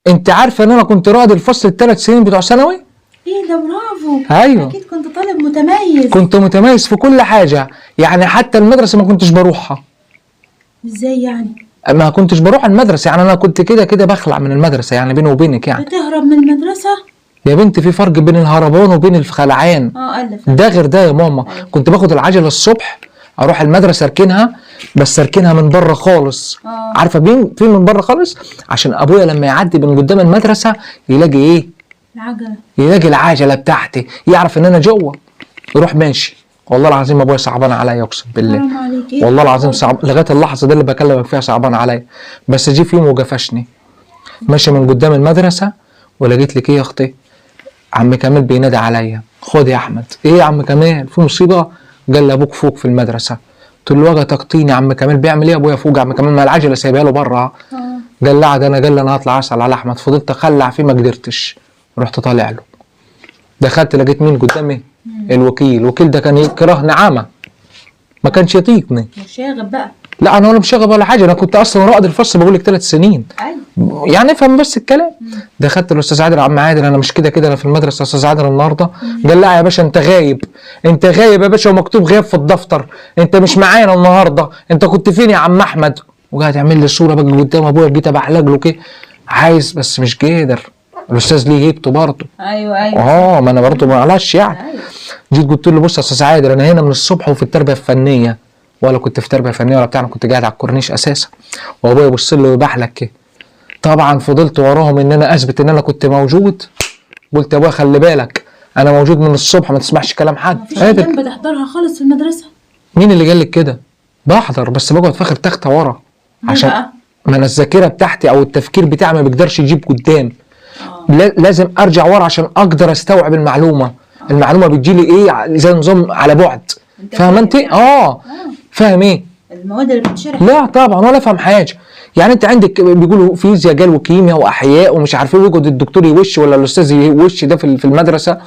انت عارفه ان انا كنت رائد الفصل ال3 سنين بتوع ثانوي؟ ايه ده، برافو. ايوه اكيد كنت طالب متميز. كنت متميز في كل حاجه، يعني حتى المدرسه ما كنتش بروحها. ازاي يعني؟ ما كنتش بروح المدرسه، يعني انا كنت كده كده بخلع من المدرسه، يعني بيني وبينك يعني. بتهرب من المدرسه؟ يا بنتي في فرق بين الهربان وبين الخلعان. الف ده غير ده يا ماما. أيوة. كنت باخد العجله الصبح اروح المدرسه اركنها، بس اركنها من بره خالص. عارفه فين من بره خالص؟ عشان ابويا لما يعدي من قدام المدرسه يلاقي ايه؟ العجله. يلاقي العجله بتاعتي، يعرف ان انا جوه، يروح ماشي. والله العظيم ابويا صعبان عليا اقسم بالله. حرام عليك. إيه والله العظيم صعب لغايه اللحظه دي اللي بكلمك فيها، صعبان عليا. بس جه في يوم وقفشني ماشي من قدام المدرسه، ولقيت لك ايه يا اختي؟ عم كمال بينادي عليا، خد يا احمد. ايه يا عم كمال، في مصيبه؟ قال لي ابوك فوق في المدرسه. قلت له وجع تقطيني، عم كمال بيعمل ايه؟ ابويا فوق. عم كمال ما العجله سايبها له بره. قال لا ده انا، قال لي انا هطلع اسال على احمد. فضلت اخلع فيه ما قدرتش، رحت طالع له. دخلت لقيت مين قدامي؟ الوكيل ده كان يكره نعامه، ما كانش يطيقني. مشاغب بقى. لا انا ولا مشغب ولا حاجه، انا كنت اصلا رائد الفصل بقول لك 3 سنين. ايوه يعني افهم بس الكلام. دخلت الاستاذ عادل، عم عادل انا مش كده انا في المدرسه يا استاذ عادل النهارده. قال لا يا باشا انت غايب، انت غايب يا باشا، ومكتوب غياب في الدفتر، انت مش معانا النهارده، انت كنت فين يا عم احمد؟ وقاعد يعمل لي صوره بقى قدام ابويا. جيت ابعلق له كده عايز، بس مش قادر، الاستاذ ليه هيبته برضه. ايوه ما انا برضه معلش يعني. أيوة. جيت قلت له بص يا استاذ عادل، انا هنا من الصبح وفي التربيه الفنيه، ولا كنت في تربيه فنيه ولا بتاع، انا كنت قاعد على الكورنيش اساسا. وابويا يبص له ويبحلق كده. طبعا فضلت وراهم ان انا اثبت ان انا كنت موجود. قلت يا ابويا خلي بالك انا موجود من الصبح، ما تسمعش كلام حد. مفيش ايام بتحضرها خالص في المدرسه؟ مين اللي قال لك كده؟ بحضر بس بقعد في اخر تخته ورا. عشان بقى؟ ما انا الذاكره بتاعتي او التفكير بتاعي ما بيقدرش يجيب قدام. لازم ارجع ورا عشان اقدر استوعب المعلومه. المعلومه بتجيلي ايه زي نظام على بعد. فاهمه انت؟ فاهم ايه؟ المواد اللي بتشرح؟ لا طبعا ولا افهم حاجه. يعني انت عندك بيقولوا فيزياء قال وكيمياء واحياء ومش عارف ايه، ويقعد الدكتور يوش ولا الاستاذ يوش ده في المدرسه،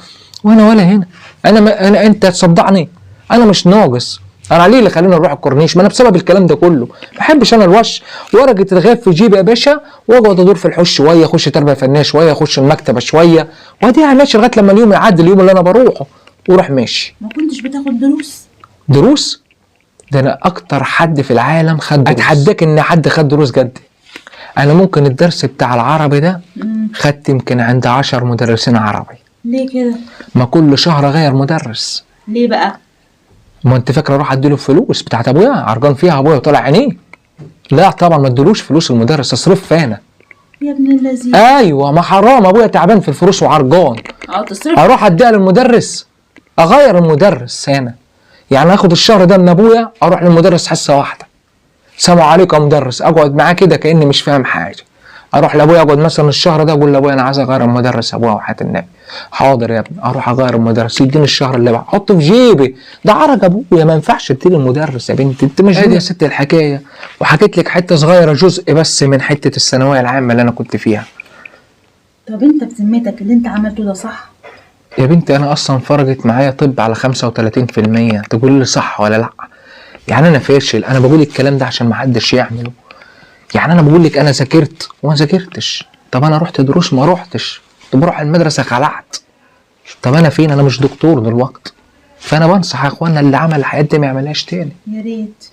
وانا ولا هنا. انا انت تصدعني، انا مش ناقص. انا ليه اللي خليني اروح الكورنيش؟ ما انا بسبب الكلام ده كله. ما بحبش انا الوش. ورقه الغياب في جيبي يا باشا، واقعد ادور في الحوش شويه، اخش تربيه فنيه شويه، اخش المكتبه شويه، واديها ماشي لغايه لما اليوم يعدي، اليوم اللي انا بروحه، واروح ماشي. ما كنتش بتاخد دروس؟ دروس؟ ده انا اكتر حد في العالم خد دروس. اتحداك ان حد خد دروس جد. انا ممكن الدرس بتاع العربي ده خدت يمكن عند 10 مدرسين عربي. ليه كده؟ ما كل شهر غير مدرس. ليه بقى؟ ما انت فاكره اروح اديله فلوس بتاعت ابويا عرجان فيها ابويا وطلع عينيه؟ لا طبعا ما اديلوش فلوس المدرس، اصرفها انا. يا ابن اللذين. ايوه ما حرام، ابويا تعبان في الفلوس وعرجان. تصرف. اروح اديها للمدرس؟ اغير المدرس هنا. يعني اخد الشهر ده من ابويا اروح للمدرس حصه واحده، سلام عليكم يا مدرس، اقعد معاه كده كاني مش فاهم حاجه. اروح لابويا اقعد مثلا الشهر ده، اقول لابويا انا عايز اغير المدرس ابويا وحياه النبي. حاضر يا ابني، اروح اغير المدرس، يديني الشهر اللي بعده احطه في جيبي. ده عرج ابويا، ما ينفعش تديني المدرس يا بنتي. انت مش يا ست الحكايه. وحكيت لك حته صغيره، جزء بس من حته الثانويه العامه اللي انا كنت فيها. طب انت بذمتك اللي انت عملته ده صح؟ يا بنتي انا اصلا فرجت معايا طب على 35%، تقول لي صح ولا لا؟ يعني انا فاشل؟ انا بقول الكلام ده عشان ما حدش يعمله. يعني انا بقول لك انا ذاكرت وما ذاكرتش. طب انا رحت دروس ما رحتش. طب بروح المدرسه خلعت. طب انا فين؟ انا مش دكتور دلوقتي. فانا بنصح يا اخوانا اللي عمل الحاجات دي ما يعملهاش تاني. يا ريت.